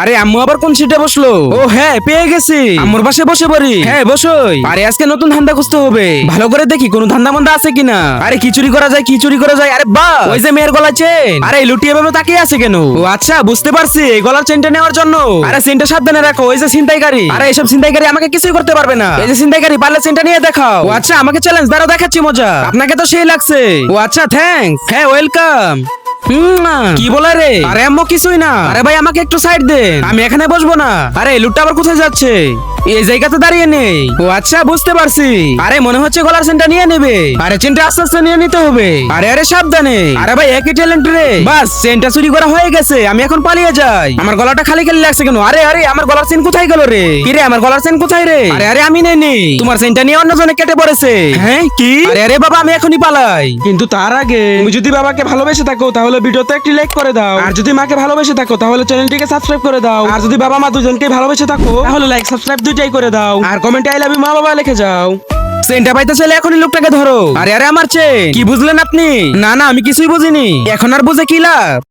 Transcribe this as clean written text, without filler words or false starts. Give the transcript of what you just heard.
আরে আম্মু আবার কোন সিটে বসলো? ও হ্যাঁ, পেয়ে গেছি। আম্মুর পাশে বসে পড়ি। হ্যাঁ বসই। আরে আজকে নতুন ধান্দা খুঁজতে হবে, ভালো করে দেখি কোন ধান্দা মন্দা আছে কিনা। আরে কি চুরি করা যায়, কি চুরি করা যায়? আরে বাহ, ওই যে মেয়ের গলা চেন। আরে লুটিয়ে ভাবে তাকিয়ে আছে কেন? ও আচ্ছা, বুঝতে পারছি, এই গলার চেনটা নেওয়ার জন্য। আরে চেনটা সাবধানে রাখো, ওই যে ছিনতাইকারী। আরে এসব ছিনতাইকারী আমাকে কিছুই করতে পারবে না। এই যে ছিনতাইকারী, পারলে চেনটা নিয়ে দেখাও। ও আচ্ছা, আমাকে চ্যালেঞ্জ দাঁড়াও, দেখাচ্ছি মজা। আপনাকে তো সেই লাগছে। ও আচ্ছা, থ্যাঙ্কস। হ্যাঁ, ওয়েলকাম। কি বলে রে? আরে আম্মু কিছুই না। আরে ভাই আমাকে একটু সাইড দেন, আমি এখানে বসবো না। আরে এই লুটটা আবার কোথায় যাচ্ছে? এই জায়গাতে দাঁড়িয়ে নেই। ও আচ্ছা, বুঝতে পারছি। আরে মনে হচ্ছে গলার চেনটা নিয়ে নেবে। আরে চেনটা আস্তে আস্তে নিয়ে নিতে হবে। আরে আরে সাবধানে। আরে ভাই একই ট্যালেন্ট রে। বাস চেনটা চুরি করা হয়ে গেছে, আমি এখন পালিয়ে যাই। আমার গলাটা খালি খালি লাগছে কেন? আরে আরে আমার গলার চেন কোথায় গেল রে? কি রে, আমার গলার চেন কোথায় রে? আরে আরে আমি নেই, তোমার চেনটা নিয়ে অন্যজনে কেটে পড়েছে। হ্যাঁ কি? আরে আরে বাবা, আমি এখনই পালাই। কিন্তু তার আগে তুমি যদি বাবাকে ভালোবেসে থাকো তাহলে ভিডিওতে একটি লাইক করে দাও, আর যদি মাকে ভালোবেসে থাকো তাহলে চ্যানেলটিকে সাবস্ক্রাইব করে দাও, আর যদি বাবা মা দুজনকে ভালোবেসে থাকো তাহলে লাইক সাবস্ক্রাইব দুইটাই করে দাও, আর কমেন্টে আই লাভ ইউ মা বাবা লিখে যাও। চেনটা পাইতে চাইলে এখনই লোকটাকে ধরো। আরে আরে আমার চেন, কি বুঝলেন আপনি? না না, আমি কিছুই বুঝিনি। এখন আর বুঝে কি লাভ?